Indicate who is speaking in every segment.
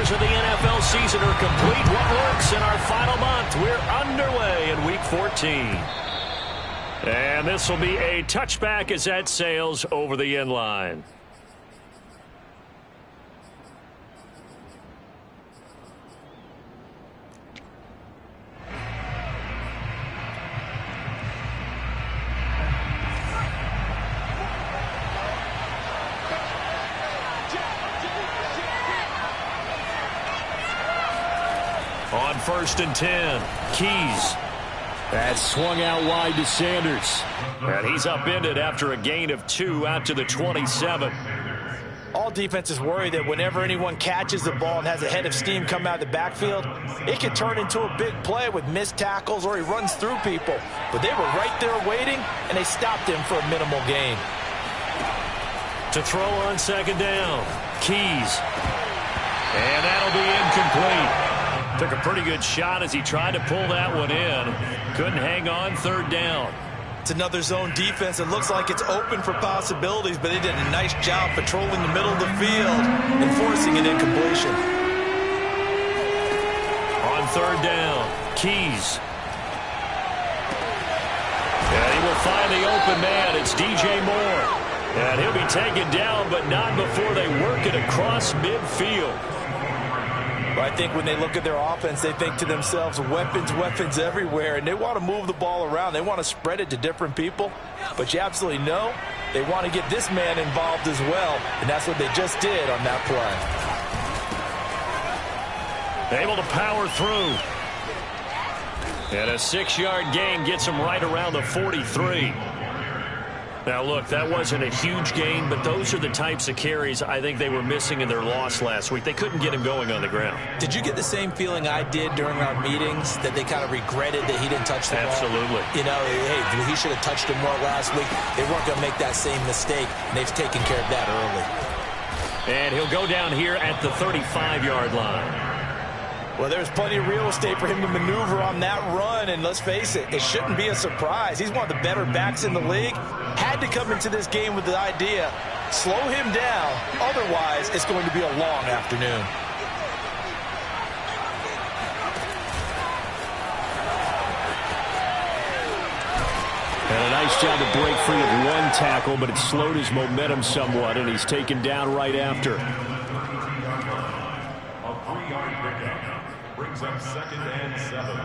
Speaker 1: hours of the NFL season are complete. What works in our final month? We're underway in Week 14. And this will be a touchback as that sails over the end line. On 1st and 10, Keys. That swung out wide to Sanders. And he's upended after a gain of 2 out to the 27.
Speaker 2: All defenses worry that whenever anyone catches the ball and has a head of steam come out of the backfield, it can turn into a big play with missed tackles or he runs through people. But they were right there waiting, and they stopped him for a minimal gain.
Speaker 1: To throw on 2nd down, Keys. And that'll be incomplete. Took a pretty good shot as he tried to pull that one in. Couldn't hang on 3rd down.
Speaker 2: It's another zone defense. It looks like it's open for possibilities, but they did a nice job patrolling the middle of the field and forcing an incompletion.
Speaker 1: On 3rd down, Keys. And he will find the open man. It's DJ Moore. And he'll be taken down, but not before they work it across midfield.
Speaker 2: I think when they look at their offense, they think to themselves, weapons, weapons everywhere, and they want to move the ball around. They want to spread it to different people, but you absolutely know they want to get this man involved as well, and that's what they just did on that play.
Speaker 1: Able to power through. And a 6-yard gain gets him right around the 43. Now, look, that wasn't a huge gain, but those are the types of carries I think they were missing in their loss last week. They couldn't get him going on the ground.
Speaker 2: Did you get the same feeling I did during our meetings, that they kind of regretted that he didn't touch the ball?
Speaker 1: Absolutely.
Speaker 2: You know, hey, he should have touched him more last week. They weren't going to make that same mistake, and they've taken care of that early.
Speaker 1: And he'll go down here at the 35-yard line.
Speaker 2: Well, there's plenty of real estate for him to maneuver on that run, and let's face it, it shouldn't be a surprise. He's one of the better backs in the league. Had to come into this game with the idea, slow him down, otherwise it's going to be a long afternoon.
Speaker 1: And a nice job to break free of one tackle, but it slowed his momentum somewhat, and he's taken down right after.
Speaker 3: A 3-yard pickup brings up 2nd and 7.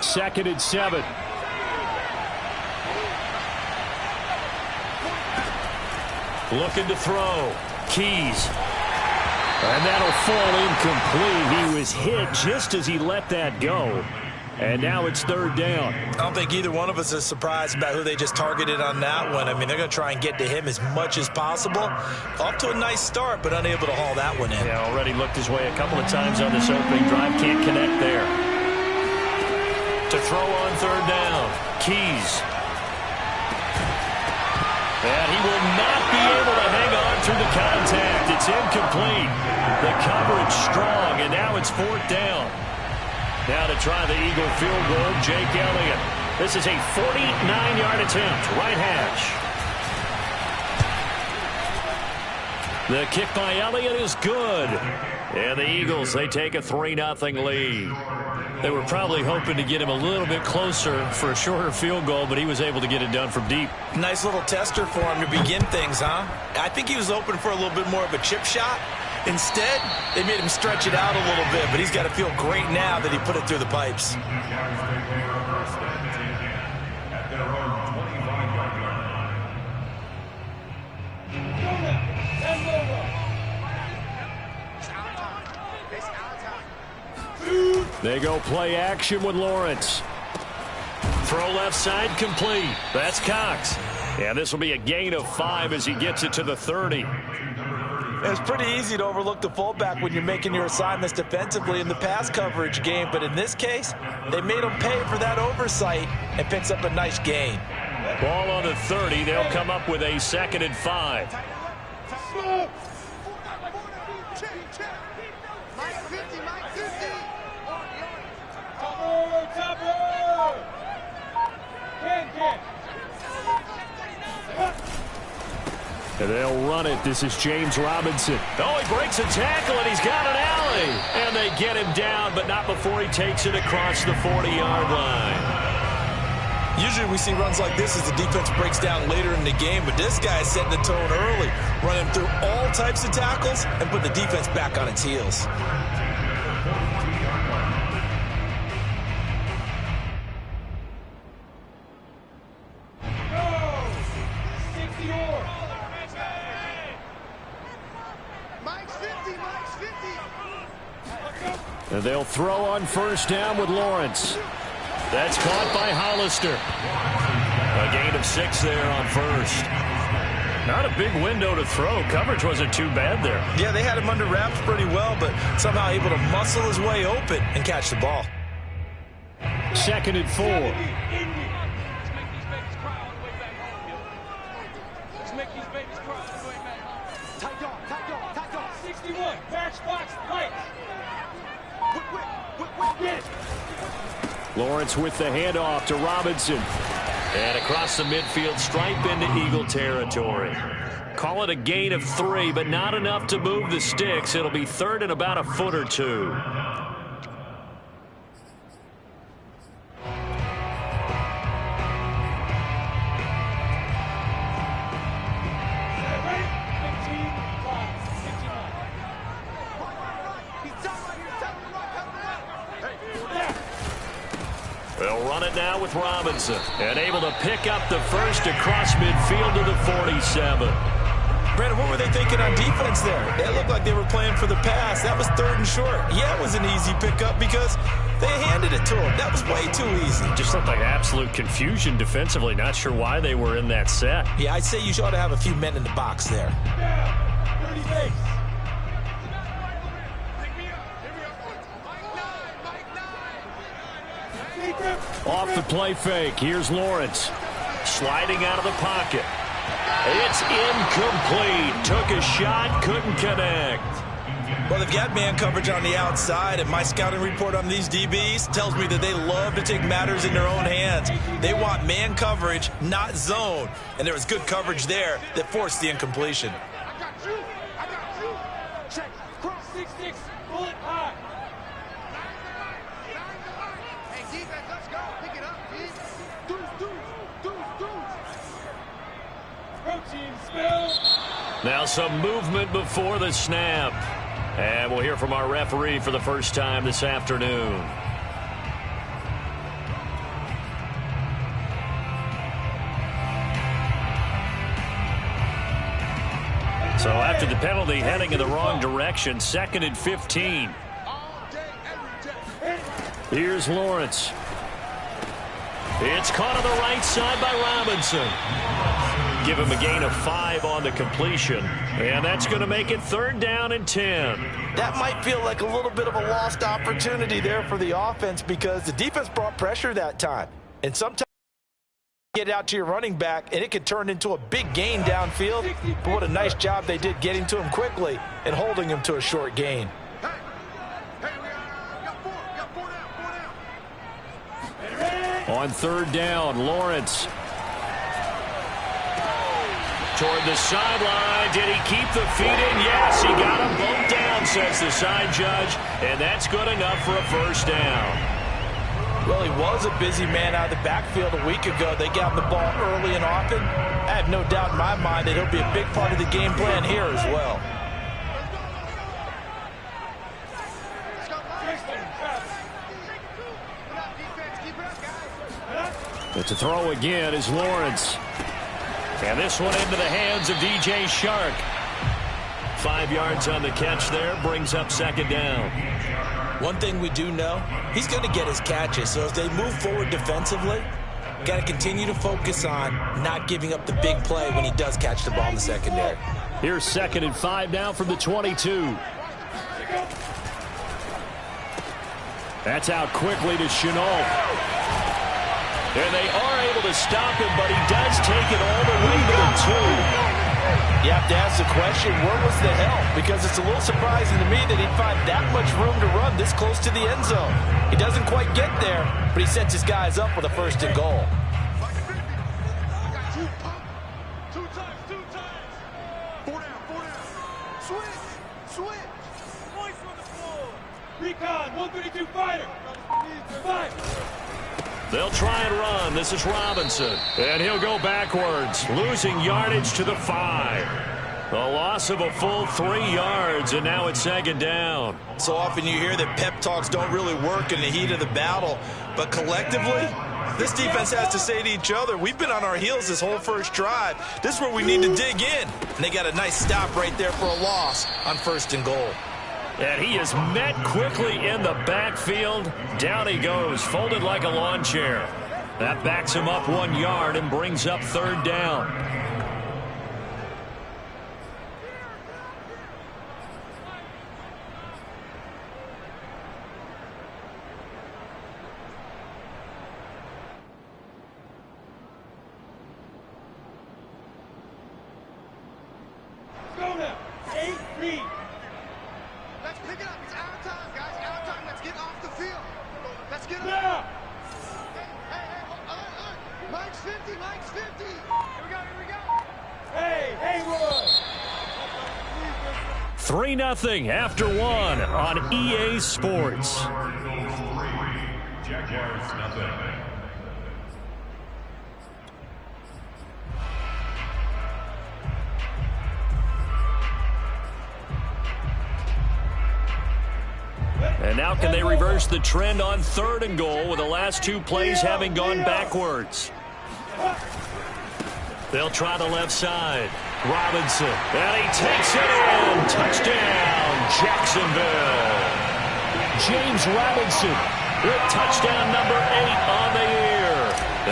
Speaker 1: 2nd and 7. Looking to throw. Keys. And that'll fall incomplete. He was hit just as he let that go. And now it's 3rd down.
Speaker 2: I don't think either one of us is surprised about who they just targeted on that one. I mean, they're going to try and get to him as much as possible. Off to a nice start, but unable to haul that one in.
Speaker 1: Yeah, already looked his way a couple of times on this opening drive. Can't connect there. To throw on 3rd down. Keys. And he will not be able to hang on through the contact. It's incomplete. The coverage strong, and now it's 4th down. Now to try the Eagle field goal, Jake Elliott. This is a 49-yard attempt, right hash. The kick by Elliott is good. And the Eagles, they take a 3-0 lead. They were probably hoping to get him a little bit closer for a shorter field goal, but he was able to get it done from deep.
Speaker 2: Nice little tester for him to begin things, huh? I think he was open for a little bit more of a chip shot. Instead, they made him stretch it out a little bit, but he's got to feel great now that he put it through the pipes.
Speaker 3: At their own 25-yard line.
Speaker 1: They go play action with Lawrence. Throw left side complete. That's Cox. And this will be a gain of 5 as he gets it to the 30.
Speaker 2: It's pretty easy to overlook the fullback when you're making your assignments defensively in the pass coverage game, but in this case, they made him pay for that oversight and picks up a nice gain.
Speaker 1: Ball on the 30. They'll come up with a 2nd and 5. And they'll run it. This is James Robinson. Oh, he breaks a tackle, and he's got an alley. And they get him down, but not before he takes it across the 40-yard line.
Speaker 2: Usually we see runs like this as the defense breaks down later in the game, but this guy is setting the tone early, running through all types of tackles and put the defense back on its heels.
Speaker 1: And they'll throw on first down with Lawrence. That's caught by Hollister. A gain of 6 there on first. Not a big window to throw. Coverage wasn't too bad there.
Speaker 2: Yeah, they had him under wraps pretty well, but somehow able to muscle his way open and catch the ball.
Speaker 1: 2nd and 4. Lawrence with the handoff to Robinson. And across the midfield stripe into Eagle territory. Call it a gain of 3, but not enough to move the sticks. It'll be 3rd and about a foot or 2. They'll run it now with Robinson. And able to pick up the first across midfield to the 47.
Speaker 2: Brandon, what were they thinking on defense there? It looked like they were playing for the pass. That was 3rd and short. Yeah, it was an easy pickup because they handed it to him. That was way too easy.
Speaker 1: Just looked like absolute confusion defensively. Not sure why they were in that set.
Speaker 2: Yeah, I'd say you ought to have a few men in the box there.
Speaker 1: Off the play fake. Here's Lawrence. Sliding out of the pocket. It's incomplete. Took a shot, couldn't connect.
Speaker 2: Well, they've got man coverage on the outside, and my scouting report on these DBs tells me that they love to take matters in their own hands. They want man coverage, not zone. And there was good coverage there that forced the incompletion.
Speaker 4: I got you. Check. Cross 6-6. Bullet high. Hey, defense, let's go. Pick it up, dude. Protein spill.
Speaker 1: Now some movement before the snap. And we'll hear from our referee for the first time this afternoon. So after the penalty, heading in the wrong direction, 2nd and 15. Here's Lawrence. It's caught on the right side by Robinson. Give him a gain of 5 on the completion. And that's going to make it 3rd down and 10.
Speaker 2: That might feel like a little bit of a lost opportunity there for the offense because the defense brought pressure that time. And sometimes you get out to your running back, and it could turn into a big gain downfield. But what a nice job they did getting to him quickly and holding him to a short gain.
Speaker 1: On 3rd down, Lawrence. Toward the sideline. Did he keep the feet in? Yes, he got them both down, says the side judge. And that's good enough for a 1st down.
Speaker 2: Well, he was a busy man out of the backfield a week ago. They got him the ball early and often. I have no doubt in my mind that he'll be a big part of the game plan here as well.
Speaker 1: But to throw again is Lawrence. And this one into the hands of DJ Shark. 5 yards on the catch there, brings up 2nd down.
Speaker 2: One thing we do know, he's going to get his catches. So as they move forward defensively, got to continue to focus on not giving up the big play when he does catch the ball in the secondary.
Speaker 1: Here's 2nd and 5 now from the 22. That's out quickly to Chenault. And they are able to stop him, but he does take it all the way to the 2.
Speaker 2: You have to ask the question, where was the help? Because it's a little surprising to me that he'd find that much room to run this close to the end zone. He doesn't quite get there, but he sets his guys up with a 1st and goal.
Speaker 4: 132 fighter. Fight.
Speaker 1: They'll try and run. This is Robinson. And he'll go backwards, losing yardage to the 5. A loss of a full 3 yards, and now it's second down.
Speaker 2: So often you hear that pep talks don't really work in the heat of the battle, but collectively, this defense has to say to each other, we've been on our heels this whole first drive. This is where we need to dig in. And they got a nice stop right there for a loss on 1st and goal.
Speaker 1: And he is met quickly in the backfield. Down he goes, folded like a lawn chair. That backs him up 1 yard and brings up 3rd down.
Speaker 4: Go now. 8 feet.
Speaker 5: Let's pick it up. It's our time, guys. Our time. Let's get off the field. Let's get up.
Speaker 4: Now.
Speaker 5: Hey, Mike's 50. Mike's 50. Here we go.
Speaker 4: Hey, Haywood.
Speaker 1: 3-0 after 1 on EA Sports.
Speaker 3: Jaguars nothing.
Speaker 1: And now can they reverse the trend on 3rd and goal with the last 2 plays having gone backwards? They'll try the left side. Robinson. And he takes it in. Touchdown, Jacksonville. James Robinson with touchdown number 8 on the year.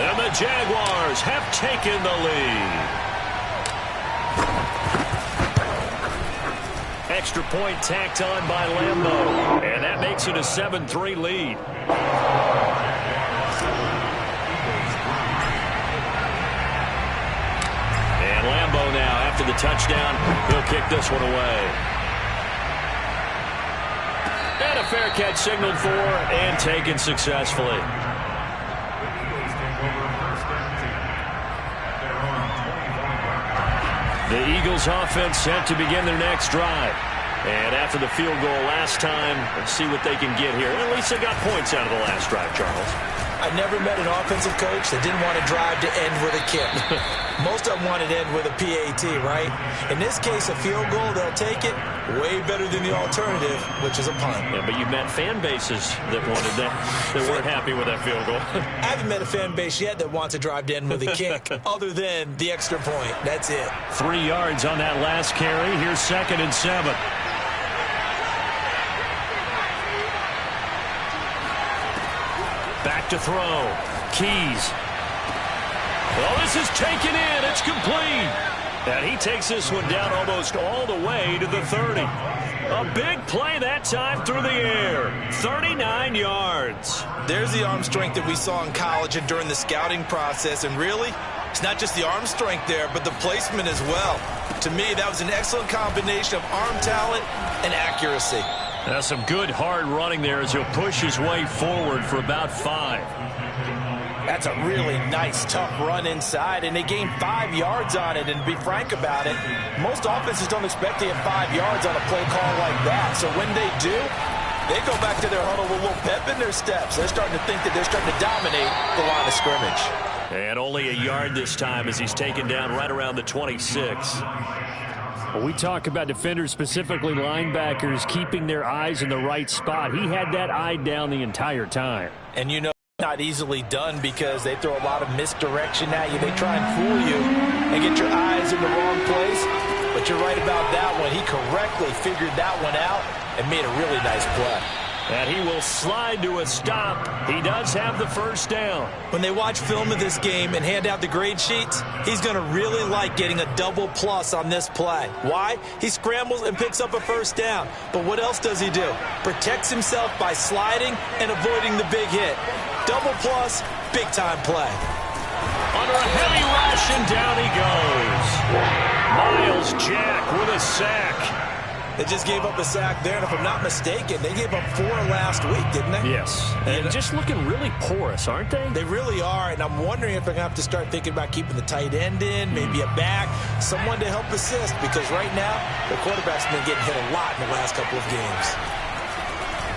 Speaker 1: And the Jaguars have taken the lead. Extra point tacked on by Lambeau. And that makes it a 7-3 lead. And Lambeau now, after the touchdown, he'll kick this one away. And a fair catch signaled for and taken successfully. The Eagles offense set to begin their next drive. And after the field goal last time, let's see what they can get here. At least they got points out of the last drive, Charles.
Speaker 2: I never met an offensive coach that didn't want to drive to end with a kick. Most of them wanted to end with a PAT, right? In this case, a field goal, they'll take it. Way better than the alternative, which is a punt.
Speaker 1: Yeah, but you met fan bases that wanted that, that weren't happy with that field goal.
Speaker 2: I haven't met a fan base yet that wants to drive to end with a kick, other than the extra point. That's it.
Speaker 1: 3 yards on that last carry. Here's 2nd and 7. Back to throw. Keys. Well, this is taken in. It's complete. And he takes this one down almost all the way to the 30. A big play that time through the air. 39 yards.
Speaker 2: There's the arm strength that we saw in college and during the scouting process. And really, it's not just the arm strength there, but the placement as well. To me, that was an excellent combination of arm talent and accuracy.
Speaker 1: That's some good hard running there as he'll push his way forward for about 5.
Speaker 2: That's a really nice, tough run inside, and they gained 5 yards on it. And to be frank about it, most offenses don't expect to get 5 yards on a play call like that. So when they do, they go back to their huddle with a little pep in their steps. They're starting to think that they're starting to dominate the line of scrimmage.
Speaker 1: And only a yard this time as he's taken down right around the 26. Well, we talk about defenders, specifically linebackers, keeping their eyes in the right spot. He had that eye down the entire time.
Speaker 2: And you know, not easily done because they throw a lot of misdirection at you. They try and fool you and get your eyes in the wrong place. But you're right about that one. He correctly figured that one out and made a really nice play.
Speaker 1: And he will slide to a stop. He does have the first down.
Speaker 2: When they watch film of this game and hand out the grade sheets, he's going to really like getting a double plus on this play. Why? He scrambles and picks up a first down. But what else does he do? Protects himself by sliding and avoiding the big hit. Double plus, big-time play.
Speaker 1: Under a heavy rush, and down he goes. Miles Jack with a sack.
Speaker 2: They just gave up a sack there, and if I'm not mistaken, they gave up 4 last week, didn't they?
Speaker 1: Yes. And just looking really porous, aren't they?
Speaker 2: They really are, and I'm wondering if they're going to have to start thinking about keeping the tight end in, maybe a back, someone to help assist, because right now, the quarterback's been getting hit a lot in the last couple of games.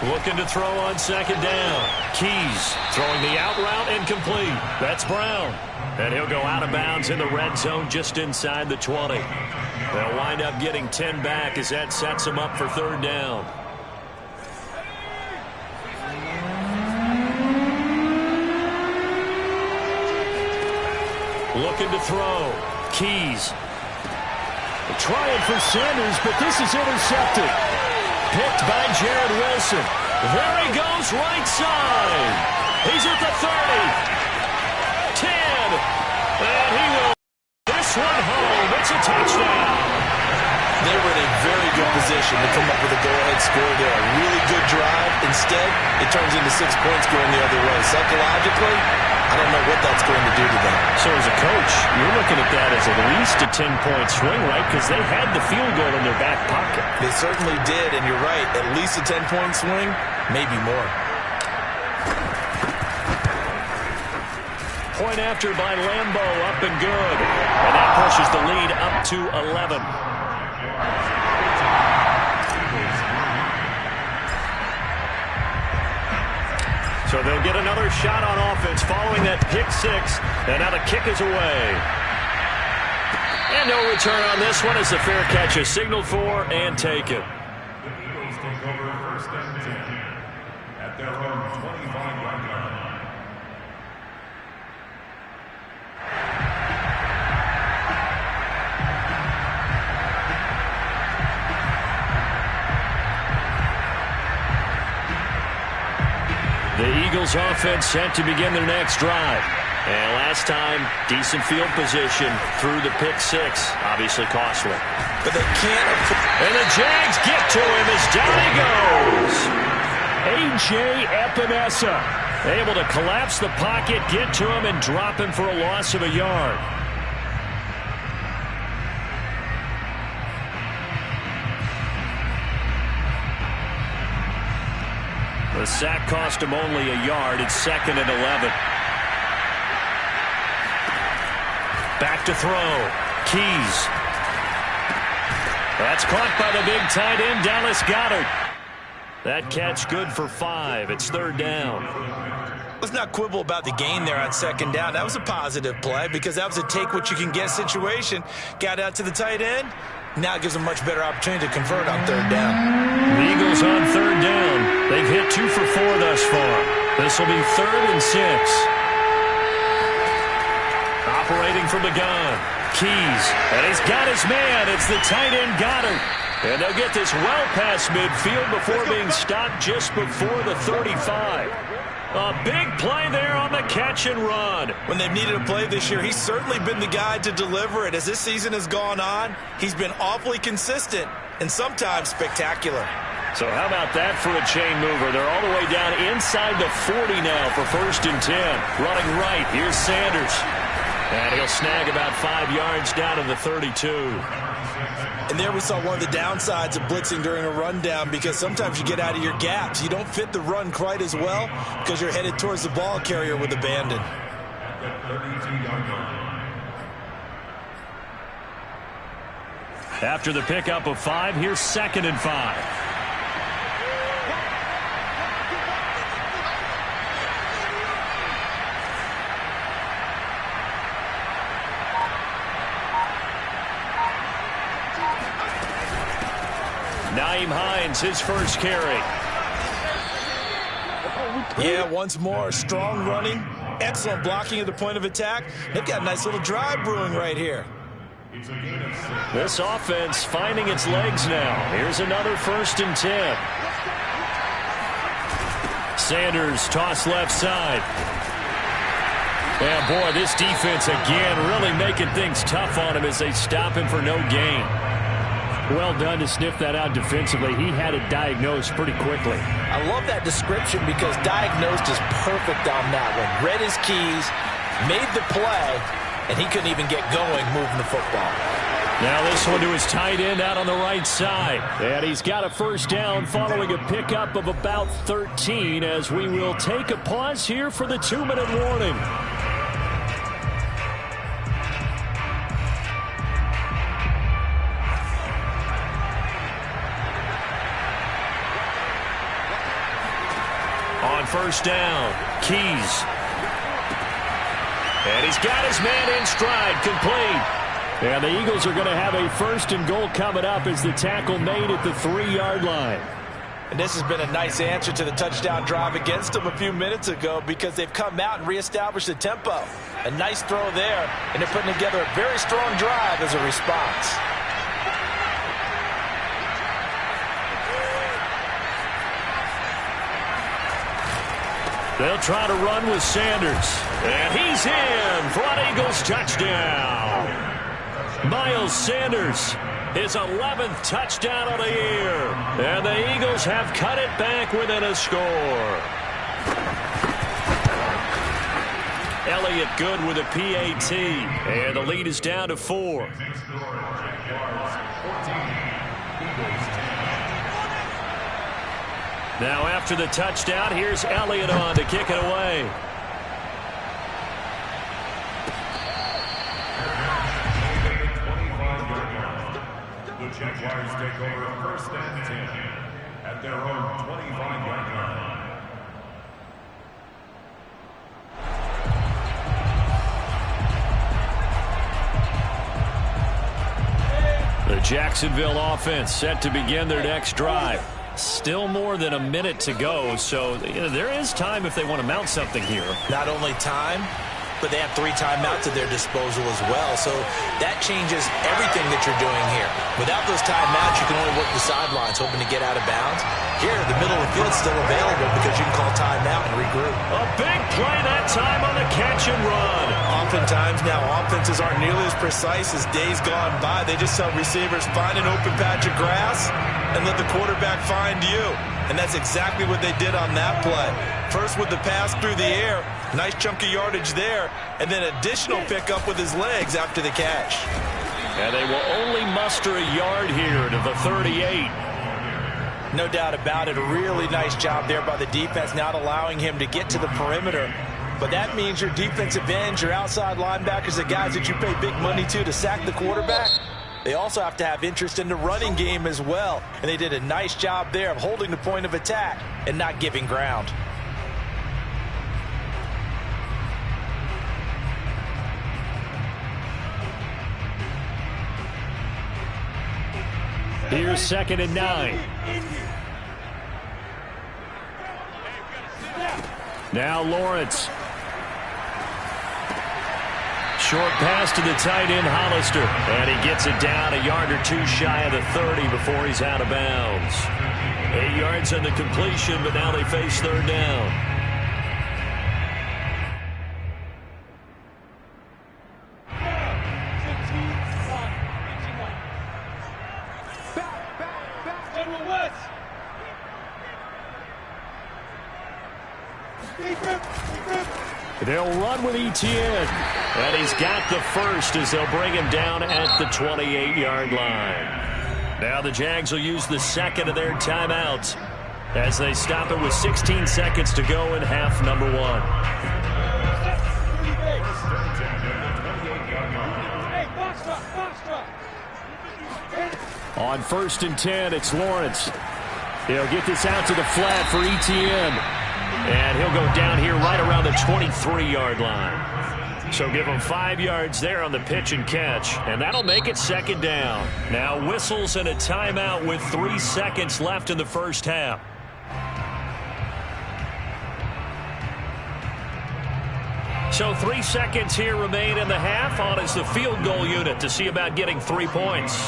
Speaker 1: Looking to throw on second down. Keys throwing the out route incomplete. That's Brown. And he'll go out of bounds in the red zone just inside the 20. They'll wind up getting 10 back as that sets them up for third down. Looking to throw. Keys. Trying for Sanders, but this is intercepted. Picked by Jared Wilson. There he goes, right side. He's at the 30. 10. And he will this one home. It's a touchdown.
Speaker 2: They were in a very good position to come up with a go-ahead score there. A really good drive. Instead, it turns into 6 points going the other way. Psychologically, I don't know what that's going to do to them.
Speaker 1: So as a coach, you're looking at that as at least a 10-point swing, right? Because they had the field goal in their back pocket.
Speaker 2: They certainly did, and you're right. At least a 10-point swing, maybe more.
Speaker 1: Point after by Lambeau, up and good. And that pushes the lead up to 11. So they'll get another shot on offense following that pick six. And now the kick is away. And no return on this one as the fair catch is signaled for and taken.
Speaker 3: The Eagles take over first and 10 at their own 25-yard line.
Speaker 1: The Eagles offense set to begin their next drive. And last time, decent field position through the pick six. Obviously costly.
Speaker 2: But they can't.
Speaker 1: And the Jags get to him as down he goes. A.J. Epinesa able to collapse the pocket, get to him, and drop him for a loss of a yard. The sack cost him only a yard. It's 2nd and 11. Back to throw. Keys. That's caught by the big tight end, Dallas Goedert. That catch good for 5. It's 3rd down.
Speaker 2: Let's not quibble about the gain there on 2nd down. That was a positive play because that was a take-what-you-can-get situation. Got out to the tight end. Now it gives them a much better opportunity to convert on 3rd down.
Speaker 1: The Eagles on 3rd down. They've hit 2 for 4 thus far. This will be 3rd and 6. Operating from the gun. Keys. And he's got his man. It's the tight end Goedert. And they'll get this well past midfield before being stopped just before the 35. A big play there on the catch and run.
Speaker 2: When they've needed a play this year, he's certainly been the guy to deliver it. As this season has gone on, he's been awfully consistent and sometimes spectacular.
Speaker 1: So how about that for a chain mover? They're all the way down inside the 40 now for 1st and 10. Running right, here's Sanders. And he'll snag about 5 yards down to the 32.
Speaker 2: And there we saw one of the downsides of blitzing during a rundown because sometimes you get out of your gaps. You don't fit the run quite as well because you're headed towards the ball carrier with abandon.
Speaker 1: After the pickup of 5, here's 2nd and 5. Nyheim Hines, his first carry.
Speaker 2: Yeah, once more, strong running, excellent blocking at the point of attack. They've got a nice little drive brewing right here.
Speaker 1: This offense finding its legs now. Here's another 1st and 10. Sanders toss left side. Yeah, boy, this defense again really making things tough on him as they stop him for no gain. Well done to sniff that out defensively. He had it diagnosed pretty quickly.
Speaker 2: I love that description because diagnosed is perfect on that one. Read his keys, made the play, and he couldn't even get going moving the football.
Speaker 1: Now this one to his tight end out on the right side. And he's got a 1st down following a pickup of about 13 as we will take a pause here for the 2-minute warning. first down. Keys. And he's got his man in stride, complete. And the Eagles are going to have a first and goal coming up as the tackle made at the 3-yard line.
Speaker 2: And this has been a nice answer to the touchdown drive against them a few minutes ago because they've come out and reestablished the tempo. A nice throw there, and they're putting together a very strong drive as a response.
Speaker 1: They'll try to run with Sanders. And he's in for an Eagles touchdown. Miles Sanders, his 11th touchdown of the year. And the Eagles have cut it back within a score. Elliott good with a PAT. And the lead is down to 4. Now after the touchdown, here's Elliott on to kick it away.
Speaker 3: The Jaguars take over first and 10 at their own 25-yard line.
Speaker 1: The Jacksonville offense set to begin their next drive. Still more than a minute to go, so there is time if they want to mount something here.
Speaker 2: Not only time, but they have 3 timeouts at their disposal as well. So that changes everything that you're doing here. Without those timeouts, you can only work the sidelines, hoping to get out of bounds. Here, the middle of the field is still available because you can call timeout and regroup.
Speaker 1: A big play that time on the catch and run.
Speaker 2: Oftentimes now, offenses aren't nearly as precise as days gone by. They just tell receivers, find an open patch of grass and let the quarterback find you. And that's exactly what they did on that play. First with the pass through the air, nice chunk of yardage there, and then additional pickup with his legs after the catch.
Speaker 1: And they will only muster a yard here to the 38.
Speaker 2: No doubt about it. A really nice job there by the defense, not allowing him to get to the perimeter. But that means your defensive ends, your outside linebackers, the guys that you pay big money to sack the quarterback, they also have to have interest in the running game as well. And they did a nice job there of holding the point of attack and not giving ground.
Speaker 1: Here's 2nd and 9. Now Lawrence. Short pass to the tight end, Hollister. And he gets it down a yard or 2 shy of the 30 before he's out of bounds. 8 yards on the completion, but now they face 3rd down. They'll run with Etienne. And he's got the first as they'll bring him down at the 28-yard line. Now the Jags will use the 2nd of their timeouts as they stop it with 16 seconds to go in half number 1. On 1st and 10, it's Lawrence. He'll get this out to the flat for Etienne. And he'll go down here right around the 23-yard line. So give him 5 yards there on the pitch and catch. And that'll make it 2nd down. Now whistles and a timeout with 3 seconds left in the first half. So 3 seconds here remain in the half. On is the field goal unit to see about getting 3 points.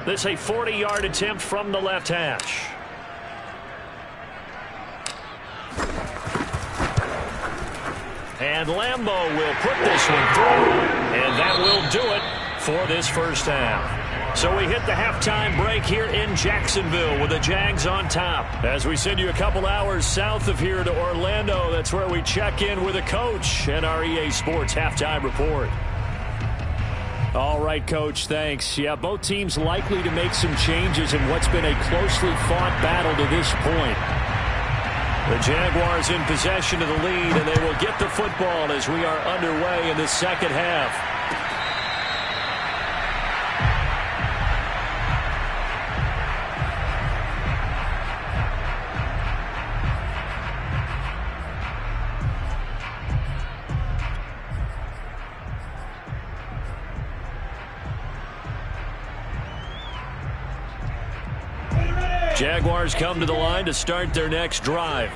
Speaker 1: This a 40-yard attempt from the left hash. And Lambeau will put this one through. And that will do it for this first half. So we hit the halftime break here in Jacksonville with the Jags on top. As we send you a couple hours south of here to Orlando, that's where we check in with a coach and our EA Sports halftime report. All right, Coach, thanks. Yeah, both teams likely to make some changes in what's been a closely fought battle to this point. The Jaguars in possession of the lead, and they will get the football as we are underway in the second half. Jaguars come to the line to start their next drive.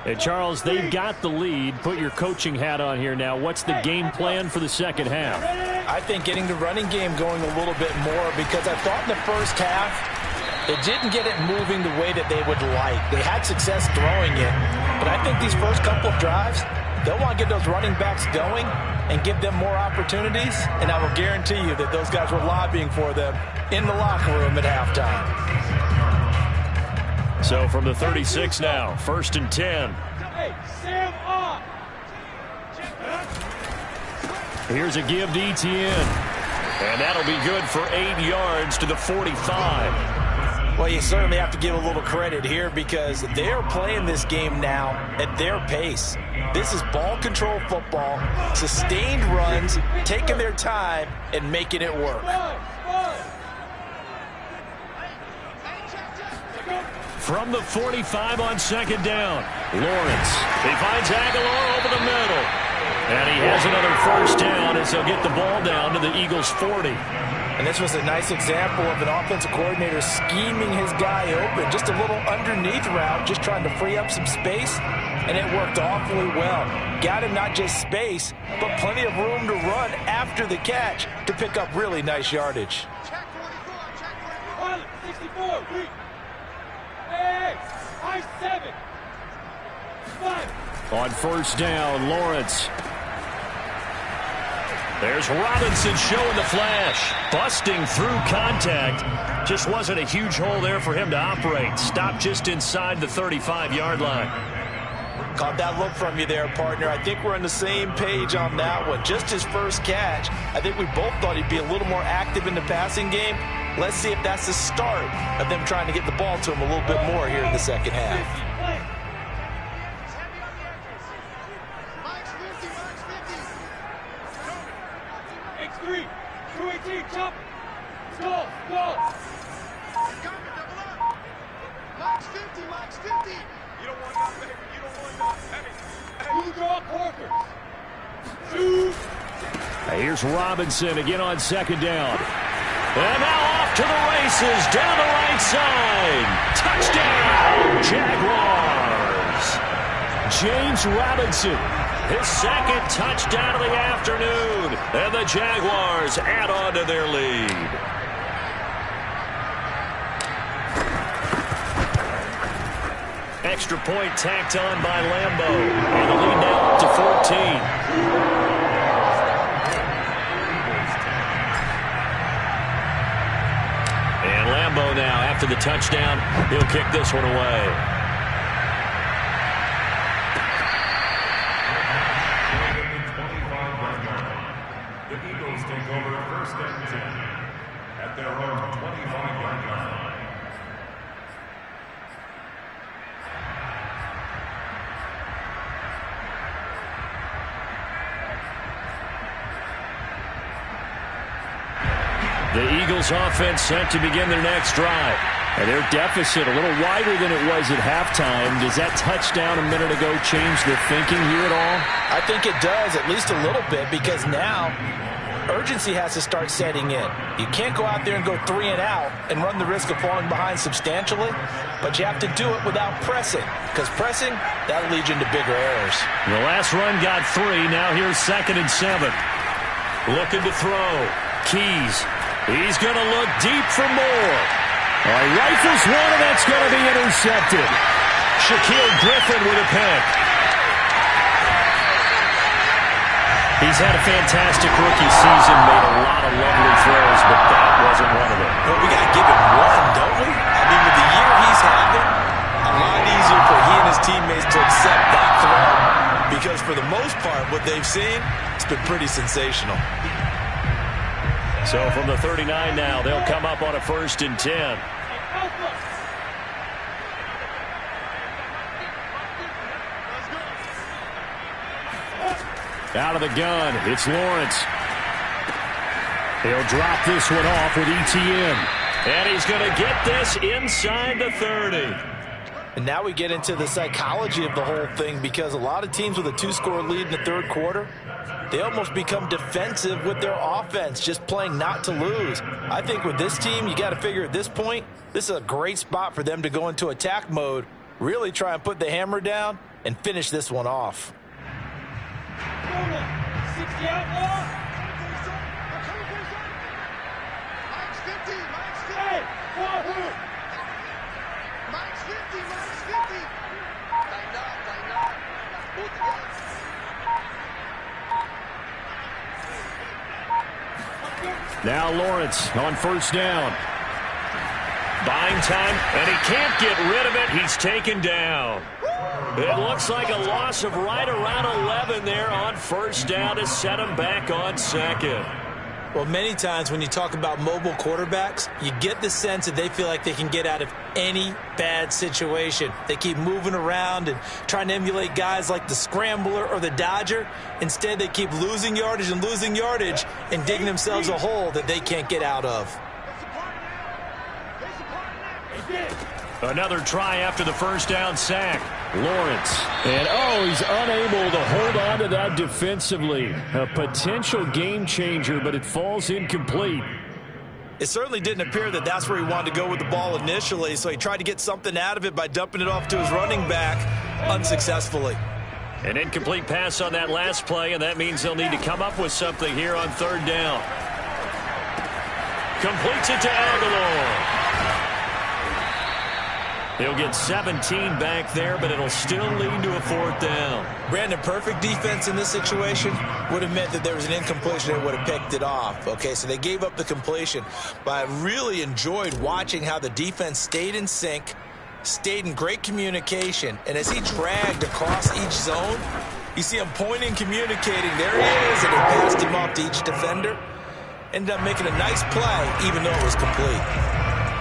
Speaker 1: And Charles, they've got the lead. Put your coaching hat on here now. What's the game plan for the second half?
Speaker 2: I think getting the running game going a little bit more, because I thought in the first half they didn't get it moving the way that they would like. They had success throwing it, but I think these first couple of drives, they'll want to get those running backs going and give them more opportunities, and I will guarantee you that those guys were lobbying for them in the locker room at halftime.
Speaker 1: So from the 36 now, 1st and 10.
Speaker 4: Hey, Sam on.
Speaker 1: Here's a give to Etienne. And that'll be good for 8 yards to the 45.
Speaker 2: Well, you certainly have to give a little credit here, because they're playing this game now at their pace. This is ball control football, sustained runs, taking their time and making it work.
Speaker 1: From the 45 on 2nd down, Lawrence. He finds Aguilar over the middle. And he has another 1st down as he'll get the ball down to the Eagles' 40.
Speaker 2: And this was a nice example of an offensive coordinator scheming his guy open. Just a little underneath route, just trying to free up some space, and it worked awfully well. Got him not just space, but plenty of room to run after the catch to pick up really nice yardage.
Speaker 5: Check 44, check 44.
Speaker 4: 64, weak. Hey, I-7. 5.
Speaker 1: On 1st down, Lawrence. There's Robinson showing the flash. Busting through contact. Just wasn't a huge hole there for him to operate. Stopped just inside the 35-yard line.
Speaker 2: Caught that look from you there, partner. I think we're on the same page on that one. Just his first catch. I think we both thought he'd be a little more active in the passing game. Let's see if that's the start of them trying to get the ball to him a little bit more here in the second half.
Speaker 5: Mike's 50, Mike's 50.
Speaker 4: X3, 218, chop. Go, go.
Speaker 5: Coming, double up. Mike's 50, Mike's 50.
Speaker 3: You don't want that, baby. You don't want that. Hey.
Speaker 4: You draw Corkers. Shoot.
Speaker 1: Here's Robinson again on 2nd down. And now off to the races down the right side. Touchdown, Jaguars. James Robinson, his 2nd touchdown of the afternoon. And the Jaguars add on to their lead. Extra point tacked on by Lambo. And the lead now up to 14. And Lambo now, after the touchdown, he'll kick this one away.
Speaker 3: The Eagles take over 1st and 10 at their own 25-yard line.
Speaker 1: The Eagles offense set to begin their next drive. And their deficit a little wider than it was at halftime. Does that touchdown a minute ago change the thinking here at all?
Speaker 2: I think it does, at least a little bit, because now urgency has to start setting in. You can't go out there and go 3 and out and run the risk of falling behind substantially, but you have to do it without pressing, because pressing, that'll lead you into bigger errors.
Speaker 1: The last run got 3. Now here's 2nd and 7. Looking to throw. Keys. He's going to look deep for more. Rifles one, and that's going to be intercepted. Shaquille Griffin with a pick. He's had a fantastic rookie season, made a lot of lovely throws, but that wasn't one of them.
Speaker 2: Well, we got to give him one, don't we? I mean, with the year he's having, a lot easier for he and his teammates to accept that throw, because for the most part, what they've seen, it's been pretty sensational.
Speaker 1: So from the 39 now, they'll come up on a 1st and 10. Out of the gun, it's Lawrence. He'll drop this one off with Etienne. And he's going to get this inside the 30.
Speaker 2: And now we get into the psychology of the whole thing, because a lot of teams with a 2-score lead in the third quarter, they almost become defensive with their offense, just playing not to lose. I think with this team, you got to figure at this point, this is a great spot for them to go into attack mode, really try and put the hammer down and finish this one off.
Speaker 4: 60 out,
Speaker 5: Mike's 50, Mike's 50.
Speaker 4: hey, forward.
Speaker 5: Mike's 50, Mike's 50. Tighten up, tighten up. Both together.
Speaker 1: Now Lawrence on first down. Buying time, and he can't get rid of it. He's taken down. It looks like a loss of right around 11 there on first down to set him back on second.
Speaker 2: Well, many times when you talk about mobile quarterbacks, you get the sense that they feel like they can get out of any bad situation. They keep moving around and trying to emulate guys like the Scrambler or the Dodger. Instead, they keep losing yardage and digging themselves a hole that they can't get out of.
Speaker 1: Another try after the first down sack. Lawrence. And, he's unable to hold on to that defensively. A potential game changer, but it falls incomplete.
Speaker 2: It certainly didn't appear that that's where he wanted to go with the ball initially, so he tried to get something out of it by dumping it off to his running back unsuccessfully.
Speaker 1: An incomplete pass on that last play, and that means they'll need to come up with something here on third down. Completes it to Aguilar. He'll get 17 back there, but it'll still lead to a fourth down.
Speaker 2: Brandon, perfect defense in this situation would have meant that there was an incompletion that would have picked it off. Okay, so they gave up the completion, but I really enjoyed watching how the defense stayed in sync, stayed in great communication, and as he dragged across each zone, you see him pointing, communicating. There he is, and he passed him off to each defender. Ended up making a nice play, even though it was complete.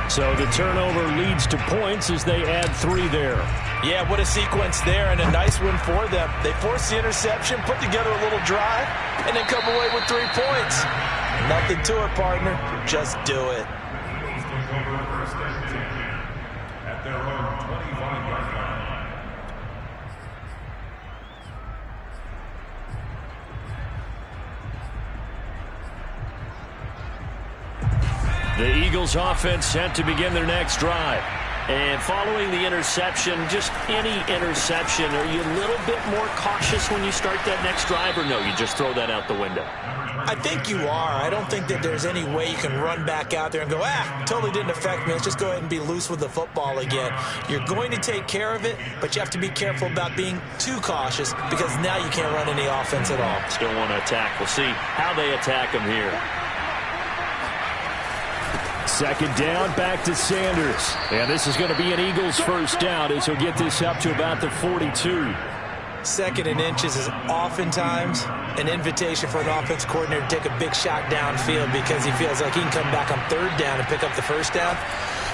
Speaker 1: So the turnover leads to points as they add 3 there.
Speaker 2: Yeah, what a sequence there, and a nice win for them. They forced the interception, put together a little drive, and then come away with 3 points. Nothing to it, partner. Just do it.
Speaker 3: At their own 25-yard line.
Speaker 1: The Eagles offense set to begin their next drive. And following the interception, just any interception, are you a little bit more cautious when you start that next drive, or no, you just throw that out the window?
Speaker 2: I think you are. I don't think that there's any way you can run back out there and go, totally didn't affect me. Let's just go ahead and be loose with the football again. You're going to take care of it, but you have to be careful about being too cautious, because now you can't run any offense at all.
Speaker 1: Still want to attack. We'll see how they attack them here. Second down, back to Sanders. And this is going to be an Eagles first down as he'll get this up to about the 42.
Speaker 2: Second and inches is oftentimes an invitation for an offense coordinator to take a big shot downfield, because he feels like he can come back on third down and pick up the first down.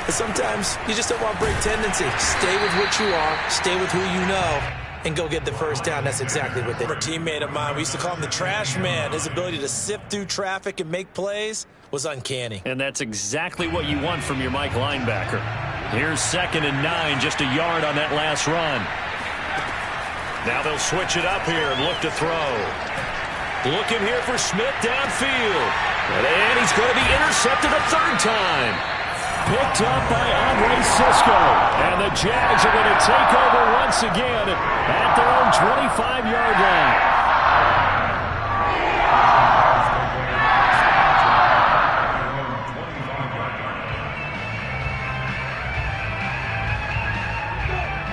Speaker 2: But sometimes you just don't want break tendency. Stay with what you are, stay with who you know, and go get the first down. That's exactly what they did. A teammate of mine, we used to call him the trash man. His ability to sift through traffic and make plays was uncanny.
Speaker 1: And that's exactly what you want from your Mike linebacker. Here's 2nd and 9, just a yard on that last run. Now they'll switch it up here and look to throw. Looking here for Smith downfield. And he's going to be intercepted a third time. Picked up by Andre Sisco. And the Jags are going to take over once again at their own 25-yard line.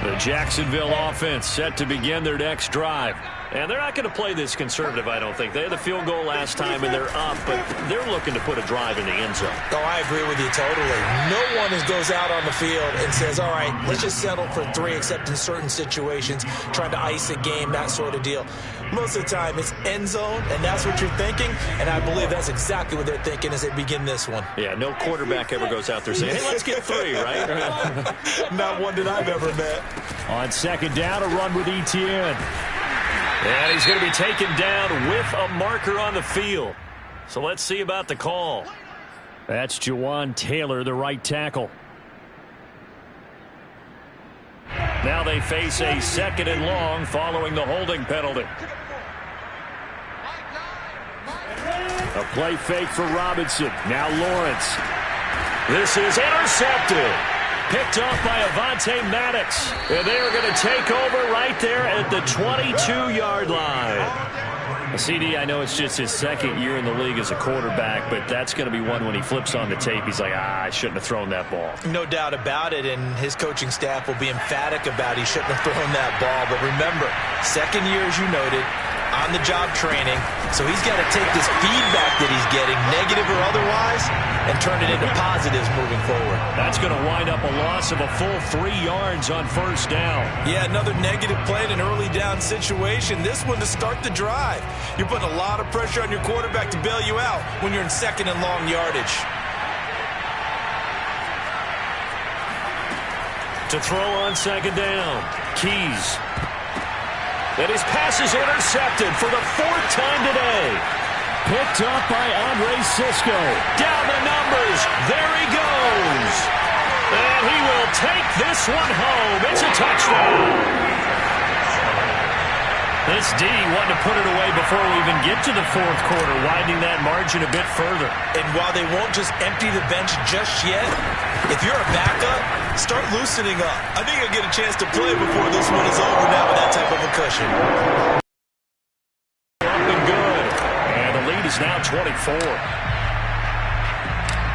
Speaker 1: The Jacksonville offense set to begin their next drive. And they're not going to play this conservative, I don't think. They had the field goal last time, and they're up, but they're looking to put a drive in the end zone.
Speaker 2: Oh, I agree with you totally. No one goes out on the field and says, all right, let's just settle for 3, except in certain situations, trying to ice a game, that sort of deal. Most of the time, it's end zone, and that's what you're thinking, and I believe that's exactly what they're thinking as they begin this one.
Speaker 1: Yeah, no quarterback ever goes out there saying, hey, let's get 3, right?
Speaker 2: Not one that I've ever met.
Speaker 1: On second down, a run with Etienne. And he's going to be taken down with a marker on the field. So let's see about the call. That's Jawan Taylor, the right tackle. Now they face a 2nd and long following the holding penalty. A play fake for Robinson. Now Lawrence. This is intercepted. Picked off by Avonte Maddox. And they are going to take over right there at the 22-yard line. CD, I know it's just his 2nd year in the league as a quarterback, but that's going to be one when he flips on the tape. He's like, I shouldn't have thrown that ball.
Speaker 2: No doubt about it, and his coaching staff will be emphatic about he shouldn't have thrown that ball. But remember, 2nd year, as you noted, on-the-job training. So he's got to take this feedback that he's getting, negative or otherwise, and turn it into positives moving forward.
Speaker 1: That's going to wind up a loss of a full 3 yards on 1st down.
Speaker 2: Yeah, another negative play in an early down situation. This one to start the drive. You're putting a lot of pressure on your quarterback to bail you out when you're in 2nd and long yardage.
Speaker 1: To throw on 2nd down, Keys. And his pass is intercepted for the 4th time today. Picked up by Andre Cisco. Down the numbers. There he goes. And he will take this one home. It's a touchdown. This D wanted to put it away before we even get to the 4th quarter, widening that margin a bit further.
Speaker 2: And while they won't just empty the bench just yet, if you're a backup, start loosening up. I think you'll get a chance to play before this one is over now with that type of a cushion.
Speaker 1: Up and good. And the lead is now 24.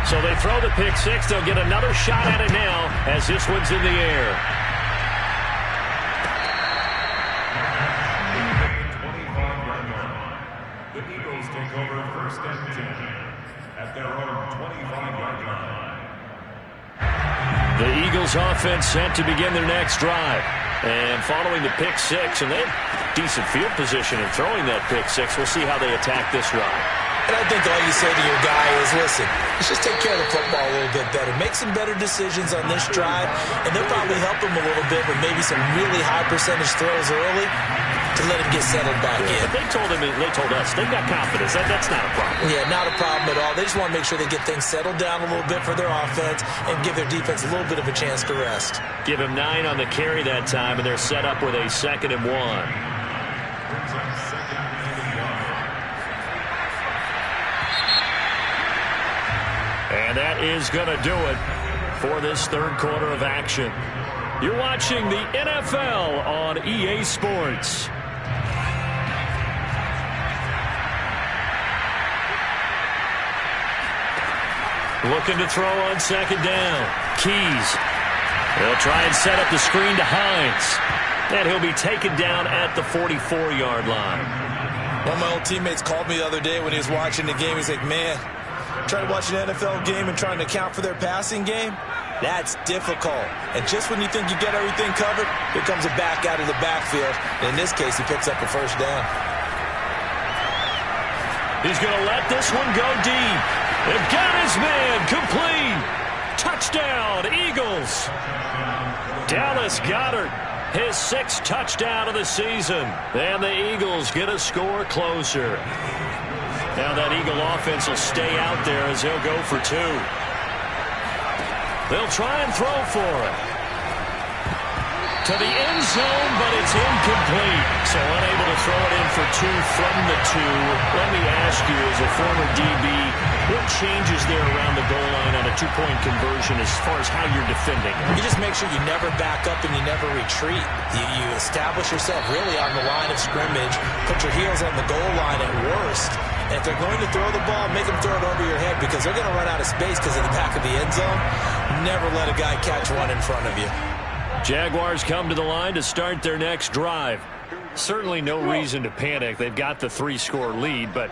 Speaker 1: So they throw the pick 6. They'll get another shot at it now as this one's in the air.
Speaker 3: The Eagles take over 1st and 10 at their own 25-yard line.
Speaker 1: The Eagles offense set to begin their next drive. And following the pick 6, and they have decent field position in throwing that pick 6. We'll see how they attack this drive.
Speaker 2: And I think all you say to your guy is, listen, let's just take care of the football a little bit better. Make some better decisions on this drive, and they'll probably help him a little bit with maybe some really high percentage throws early to let him get settled back in.
Speaker 1: But they told us, they've got confidence. That's not a problem.
Speaker 2: Yeah, not a problem at all. They just want to make sure they get things settled down a little bit for their offense and give their defense a little bit of a chance to rest.
Speaker 1: Give him 9 on the carry that time, and they're set up with a 2nd and 1. And that is going to do it for this 3rd quarter of action. You're watching the NFL on EA Sports. Looking to throw on 2nd down. Keys. They'll try and set up the screen to Hines. And he'll be taken down at the 44-yard line.
Speaker 2: One of my old teammates called me the other day when he was watching the game. He's like, man, trying to watch an NFL game and trying to account for their passing game, that's difficult. And just when you think you get everything covered, here comes a back out of the backfield. And in this case, he picks up a 1st down.
Speaker 1: He's going to let this one go deep. They've got his man complete. Touchdown, Eagles. Dallas Goedert, his 6th touchdown of the season. And the Eagles get a score closer. Now that Eagle offense will stay out there as they'll go for 2. They'll try and throw for it. To the end zone, but it's incomplete. So unable to throw it in for 2 from the 2. Let me ask you, as a former DB, what changes there around the goal line on a 2-point conversion as far as how you're defending?
Speaker 2: You just make sure you never back up and you never retreat. You establish yourself really on the line of scrimmage, put your heels on the goal line at worst. And if they're going to throw the ball, make them throw it over your head because they're going to run out of space because of the back of the end zone. Never let a guy catch one in front of you.
Speaker 1: Jaguars come to the line to start their next drive. Certainly no reason to panic. They've got the 3-score lead, but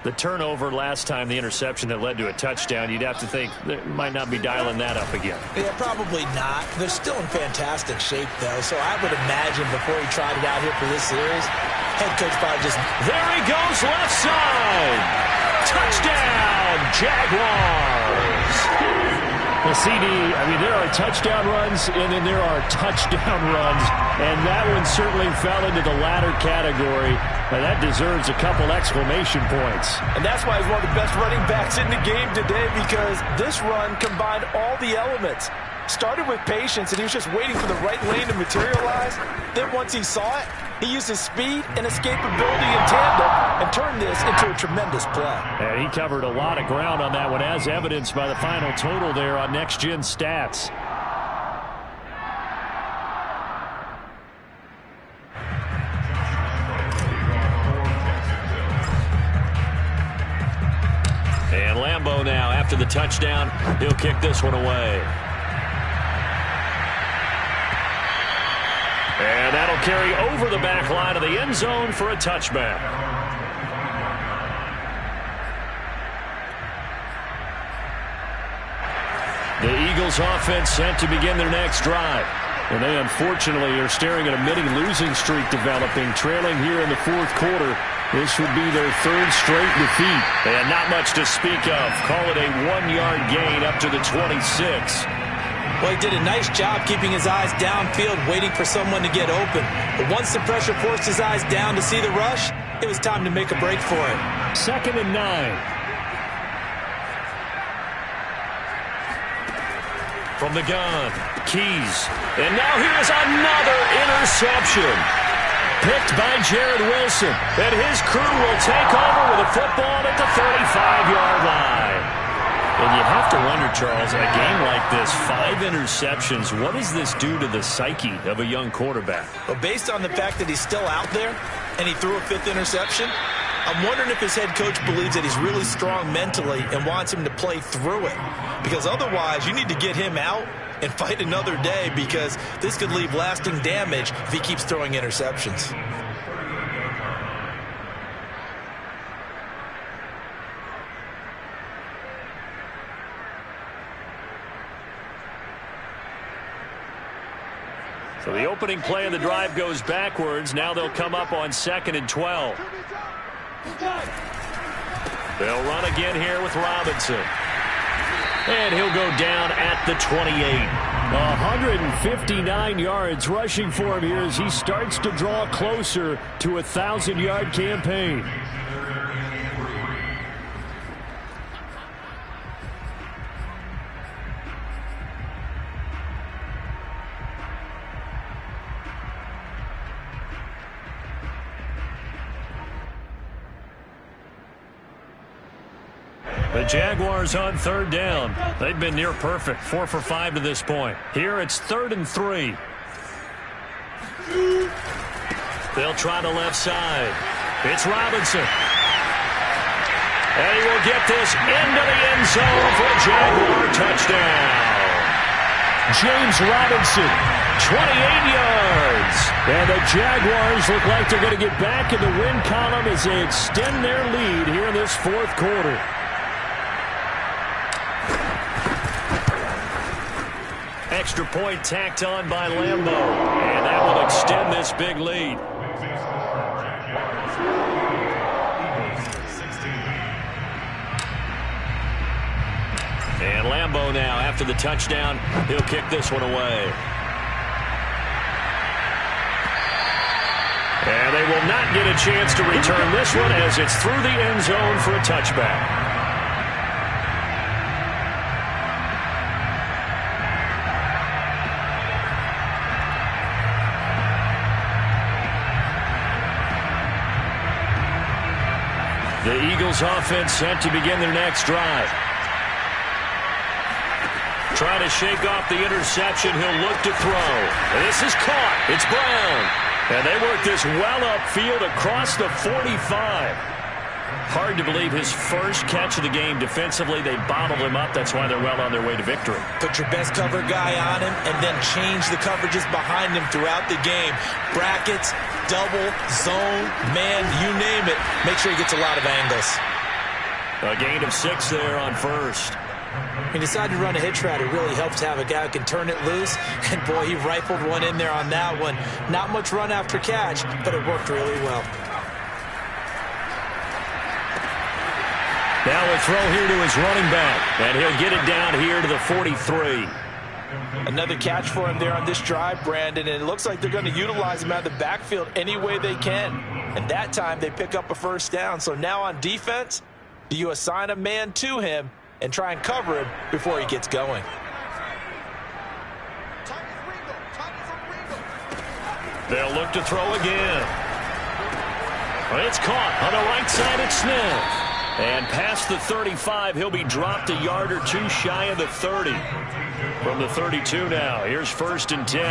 Speaker 1: the turnover last time, the interception that led to a touchdown, you'd have to think they might not be dialing that up again.
Speaker 2: Yeah, probably not. They're still in fantastic shape, though, so I would imagine before he tried it out here for this series, head coach probably just...
Speaker 1: There he goes, left side! Touchdown, Jaguars! The CD, I mean, there are touchdown runs, and then there are touchdown runs, and that one certainly fell into the latter category, and that deserves a couple exclamation points.
Speaker 2: And that's why he's one of the best running backs in the game today, because this run combined all the elements. Started with patience, and he was just waiting for the right lane to materialize. Then once he saw it, he used his speed and escapability in tandem and turned this into a tremendous play.
Speaker 1: And he covered a lot of ground on that one, as evidenced by the final total there on Next Gen Stats. And Lambeau now, after the touchdown, he'll kick this one away. And that'll carry over the back line of the end zone for a touchback. The Eagles offense set to begin their next drive. And they unfortunately are staring at a mini losing streak developing, trailing here in the fourth quarter. This would be their third straight defeat. And not much to speak of. Call it a 1-yard gain up to the 26.
Speaker 2: Well, he did a nice job keeping his eyes downfield, waiting for someone to get open. But once the pressure forced his eyes down to see the rush, it was time to make a break for it.
Speaker 1: 2nd and 9. From the gun, Keys. And now here's another interception. Picked by Jared Wilson. And his crew will take over with a football at the 35-yard line. And you have to wonder, Charles, in a game like this, 5 interceptions, what does this do to the psyche of a young quarterback?
Speaker 2: Well, based on the fact that he's still out there and he threw a 5th interception, I'm wondering if his head coach believes that he's really strong mentally and wants him to play through it. Because otherwise, you need to get him out and fight another day, because this could leave lasting damage if he keeps throwing interceptions.
Speaker 1: So the opening play of the drive goes backwards. Now they'll come up on 2nd and 12. They'll run again here with Robinson. And he'll go down at the 28. 159 yards rushing for him here as he starts to draw closer to a 1,000-yard campaign. The Jaguars on 3rd down. They've been near perfect, 4 for 5 to this point. Here it's 3rd and 3. They'll try the left side. It's Robinson. And he will get this into the end zone for a Jaguar touchdown. James Robinson, 28 yards. And the Jaguars look like they're going to get back in the win column as they extend their lead here in this fourth quarter. Extra point tacked on by Lambeau. And that will extend this big lead. And Lambeau now, after the touchdown, he'll kick this one away. And they will not get a chance to return this one as it's through the end zone for a touchback. The Eagles offense set to begin their next drive. Trying to shake off the interception, he'll look to throw. This is caught. It's Brown. And they work this well upfield across the 45. Hard to believe his first catch of the game defensively. They bottled him up. That's why they're well on their way to victory.
Speaker 2: Put your best cover guy on him and then change the coverages behind him throughout the game. Brackets, double, zone, man, you name it. Make sure he gets a lot of angles.
Speaker 1: A gain of 6 there on first.
Speaker 2: He decided to run a hitch route. It really helps to have a guy who can turn it loose. And, boy, he rifled one in there on that one. Not much run after catch, but it worked really well.
Speaker 1: Now a throw here to his running back. And he'll get it down here to the 43.
Speaker 2: Another catch for him there on this drive, Brandon. And it looks like they're going to utilize him out of the backfield any way they can. And that time they pick up a first down. So now on defense, do you assign a man to him and try and cover him before he gets going?
Speaker 1: They'll look to throw again. It's caught on the right side at Smith. And past the 35, he'll be dropped a yard or two shy of the 30. From the 32 now, here's 1st and 10.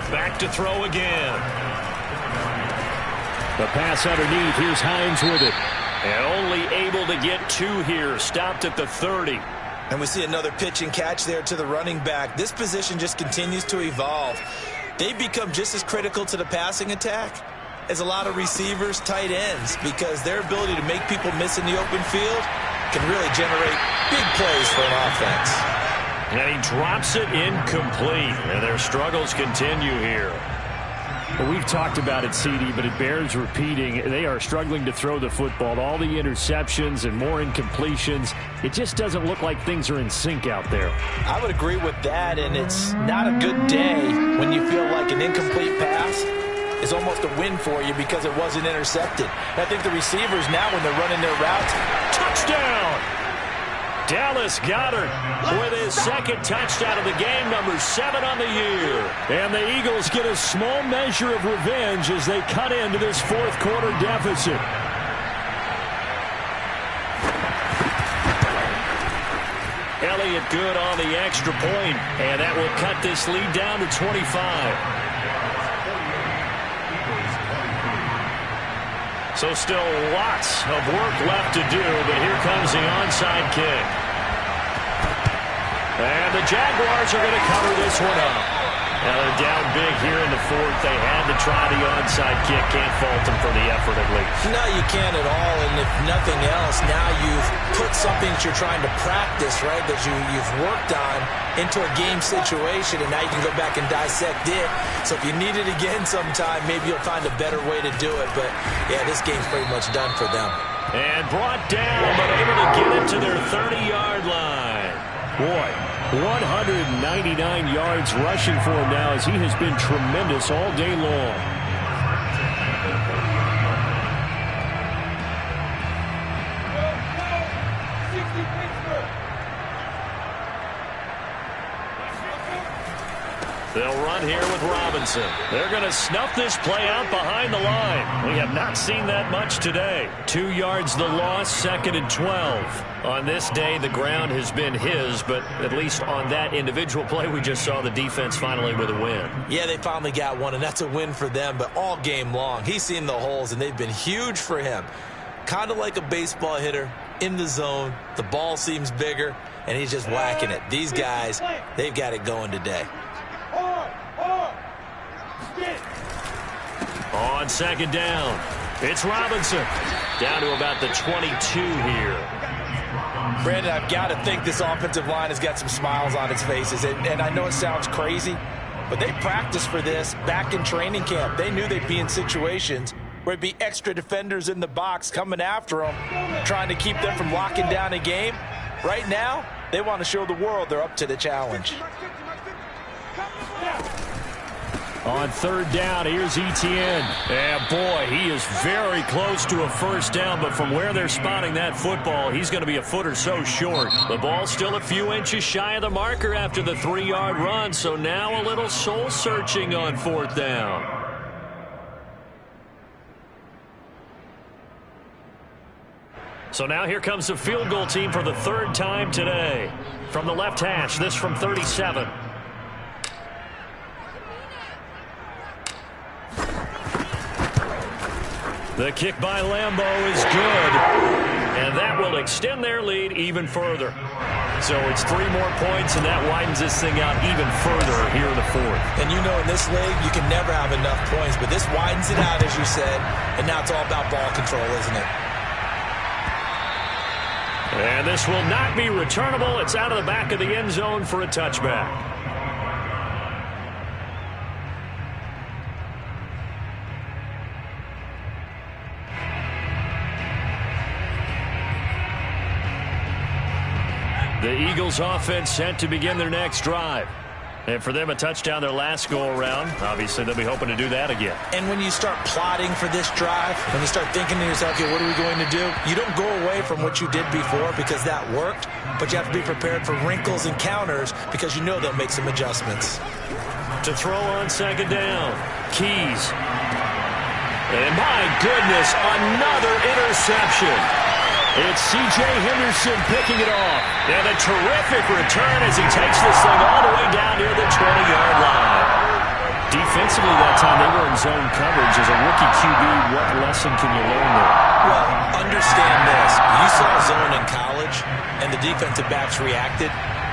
Speaker 1: Back to throw again. The pass underneath, here's Hines with it. And only able to get 2 here, stopped at the 30.
Speaker 2: And we see another pitch and catch there to the running back. This position just continues to evolve. They've become just as critical to the passing attack as a lot of receivers, tight ends, because their ability to make people miss in the open field can really generate big plays for an offense.
Speaker 1: And he drops it incomplete, and their struggles continue here.
Speaker 6: Well, we've talked about it, CD, but it bears repeating. They are struggling to throw the football. All the interceptions and more incompletions. It just doesn't look like things are in sync out there.
Speaker 2: I would agree with that, and it's not a good day when you feel like an incomplete pass is almost a win for you because it wasn't intercepted. And I think the receivers now, when they're running their routes,
Speaker 1: touchdown! Dallas Goedert with his 2nd touchdown of the game, number 7 on the year.
Speaker 6: And the Eagles get a small measure of revenge as they cut into this 4th quarter deficit.
Speaker 1: Elliott good on the extra point, and that will cut this lead down to 25. So still lots of work left to do, but here comes the onside kick. And the Jaguars are going to cover this one up. Now they're down big here in the 4th. They had to try the onside kick. Can't fault them for the effort at least.
Speaker 2: No, you can't at all. And if nothing else, now you've put something that you're trying to practice, right, that you've worked on into a game situation, and now you can go back and dissect it. So if you need it again sometime, maybe you'll find a better way to do it. But, yeah, this game's pretty much done for them.
Speaker 1: And brought down, but able to get it to their 30-yard line.
Speaker 6: Boy, 199 yards rushing for him now as he has been tremendous all day long.
Speaker 1: They'll run here with Robinson. They're going to snuff this play out behind the line. We have not seen that much today. 2 yards the loss, 2nd and 12. On this day, the ground has been his, but at least on that individual play, we just saw the defense finally with a win.
Speaker 2: Yeah, they finally got one, and that's a win for them, but all game long, he's seen the holes, and they've been huge for him. Kind of like a baseball hitter in the zone. The ball seems bigger, and he's just whacking it. These guys, they've got it going today.
Speaker 1: On 2nd down, it's Robinson. Down to about the 22 here.
Speaker 2: Brandon, I've got to think this offensive line has got some smiles on its faces. And I know it sounds crazy, but they practiced for this back in training camp. They knew they'd be in situations where it'd be extra defenders in the box coming after them, trying to keep them from locking down a game. Right now, they want to show the world they're up to the challenge.
Speaker 6: On 3rd down, here's Etienne.
Speaker 1: And boy, he is very close to a 1st down, but from where they're spotting that football, he's going to be a foot or so short. The ball's still a few inches shy of the marker after the 3-yard run, so now a little soul-searching on 4th down. So now here comes the field goal team for the 3rd time today. From the left hash, this from 37. The kick by Lambeau is good, and that will extend their lead even further. So it's 3 more points, and that widens this thing out even further here in the 4th.
Speaker 2: And you know, in this league, you can never have enough points, but this widens it out, as you said, and now it's all about ball control, isn't it?
Speaker 1: And this will not be returnable. It's out of the back of the end zone for a touchback. The Eagles offense set to begin their next drive. And for them, a touchdown their last go-around. Obviously, they'll be hoping to do that again.
Speaker 2: And when you start plotting for this drive, when you start thinking to yourself, okay, what are we going to do? You don't go away from what you did before because that worked, but you have to be prepared for wrinkles and counters because you know they'll make some adjustments.
Speaker 1: To throw on second down. Keys. And my goodness, another interception. It's C.J. Henderson picking it off. And a terrific return as he takes this thing all the way down near the 20-yard line. Defensively that time, they were in zone coverage. As a rookie QB, what lesson can you learn there?
Speaker 2: Well, understand this. You saw zone in college, and the defensive backs reacted,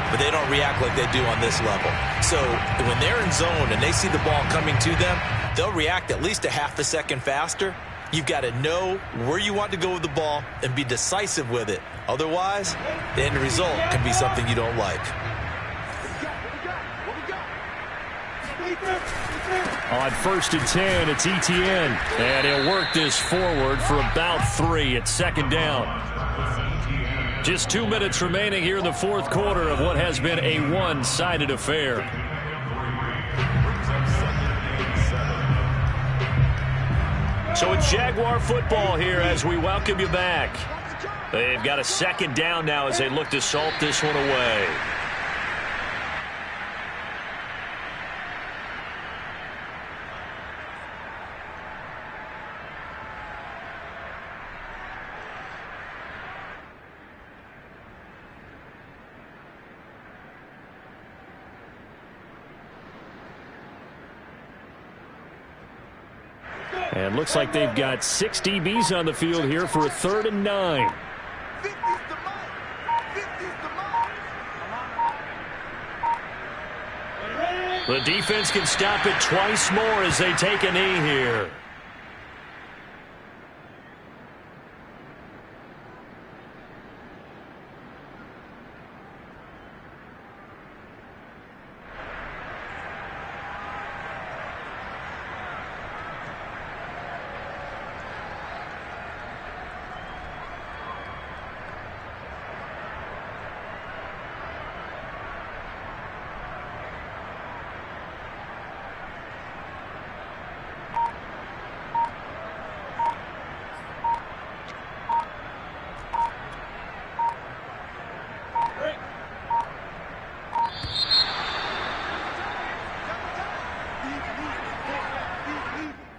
Speaker 2: but they don't react like they do on this level. So when they're in zone and they see the ball coming to them, they'll react at least a half a second faster. You've got to know where you want to go with the ball and be decisive with it. Otherwise, the end result can be something you don't like.
Speaker 1: On 1st and 10, it's Etienne. And he'll work this forward for about 3 at second down. Just 2 minutes remaining here in the fourth quarter of what has been a one-sided affair. So it's Jaguar football here as we welcome you back. They've got a second down now as they look to salt this one away. And looks like they've got 6 DBs on the field here for a 3rd and 9. The defense can stop it twice more as they take a knee here.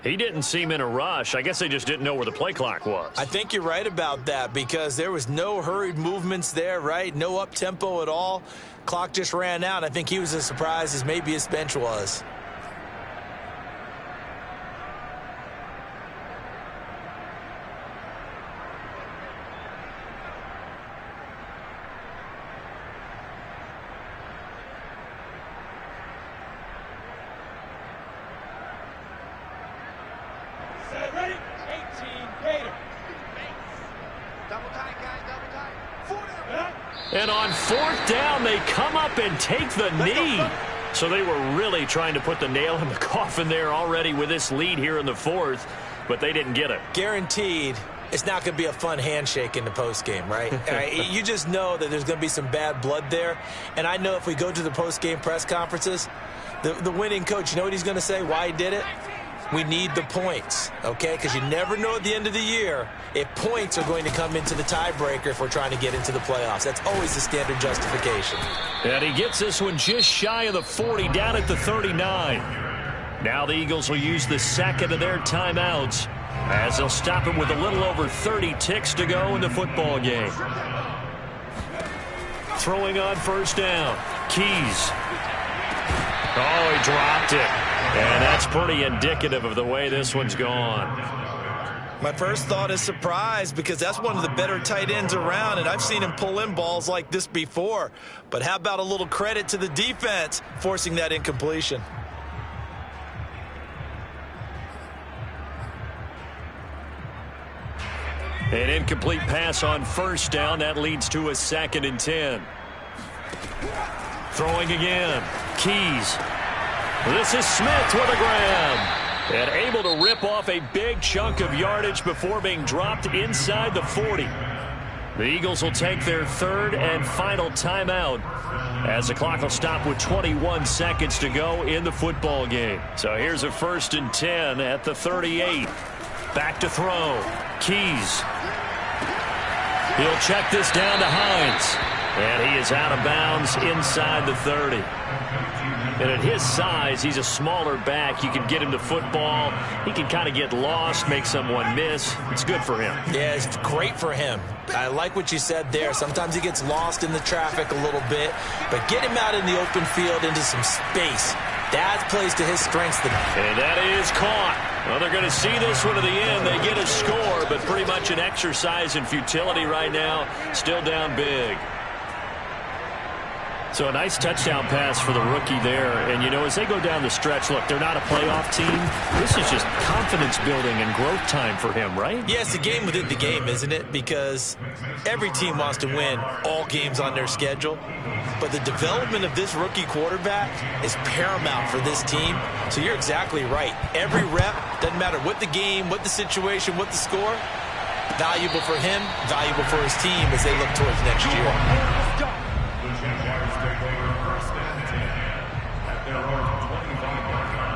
Speaker 1: He didn't seem in a rush. I guess they just didn't know where the play clock was.
Speaker 2: I think you're right about that because there was no hurried movements there, right? No up-tempo at all. Clock just ran out. I think he was as surprised as maybe his bench was.
Speaker 1: And on 4th down, they come up and take the knee. So they were really trying to put the nail in the coffin there already with this lead here in the 4th, but they didn't get it.
Speaker 2: Guaranteed, it's not going to be a fun handshake in the postgame, right? You just know that there's going to be some bad blood there. And I know if we go to the postgame press conferences, the winning coach, you know what he's going to say, why he did it? We need the points, okay? Because you never know at the end of the year if points are going to come into the tiebreaker if we're trying to get into the playoffs. That's always the standard justification.
Speaker 1: And he gets this one just shy of the 40, down at the 39. Now the Eagles will use the second of their timeouts as they'll stop it with a little over 30 ticks to go in the football game. Throwing on 1st down. Keys. Oh, he dropped it. And that's pretty indicative of the way this one's gone.
Speaker 2: My first thought is surprise because that's one of the better tight ends around, and I've seen him pull in balls like this before. But how about a little credit to the defense forcing that incompletion?
Speaker 1: An incomplete pass on 1st down. That leads to a 2nd and 10. Throwing again. Keys. This is Smith with a grab. And able to rip off a big chunk of yardage before being dropped inside the 40. The Eagles will take their 3rd and final timeout as the clock will stop with 21 seconds to go in the football game. So here's a 1st and 10 at the 38. Back to throw. Keys. He'll check this down to Hines. And he is out of bounds inside the 30.
Speaker 6: And at his size, he's a smaller back. You can get him to football. He can kind of get lost, make someone miss. It's good for him.
Speaker 2: Yeah, it's great for him. I like what you said there. Sometimes he gets lost in the traffic a little bit, but get him out in the open field into some space. That plays to his strengths today.
Speaker 6: And that is caught. Well, they're going to see this one to the end. They get a score, but pretty much an exercise in futility right now. Still down big. So a nice touchdown pass for the rookie there. And, you know, as they go down the stretch, look, they're not a playoff team. This is just confidence building and growth time for him, right?
Speaker 2: Yeah, it's a game within the game, isn't it? Because every team wants to win all games on their schedule. But the development of this rookie quarterback is paramount for this team. So you're exactly right. Every rep, doesn't matter what the game, what the situation, what the score, valuable for him, valuable for his team as they look towards next year.
Speaker 3: The Jaguars take over first and 10 at their own 25-yard line.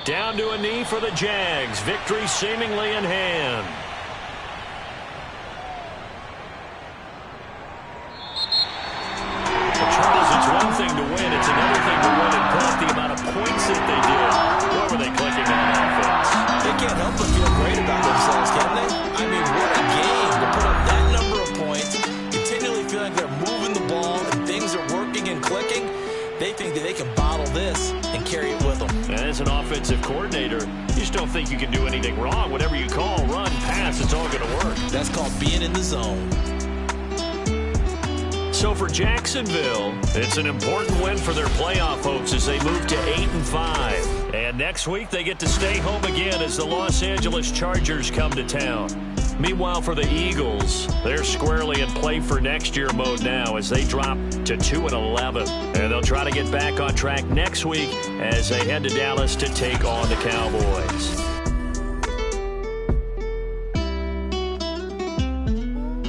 Speaker 6: Down to a knee for the Jags. Victory seemingly in hand. Well, Charles, it's one thing to win. It's another thing to win and put up the amount of points that they did. What were they clicking on offense?
Speaker 2: They can't help but feel great about themselves, can they? I mean, what a game to put up that number of points, continually feeling they're moving the ball and things are working and clicking. They think that they can bottle this and carry it with them.
Speaker 6: And as an offensive coordinator, you just don't think you can do anything wrong. Whatever you call, run, pass, it's all going to work.
Speaker 2: That's called being in the zone.
Speaker 6: So for Jacksonville, it's an important win for their playoff hopes as they move to 8-5. And next week, they get to stay home again as the Los Angeles Chargers come to town. Meanwhile, for the Eagles, they're squarely in play for next year mode now as they drop to 2-11. And they'll try to get back on track next week as they head to Dallas to take on the Cowboys.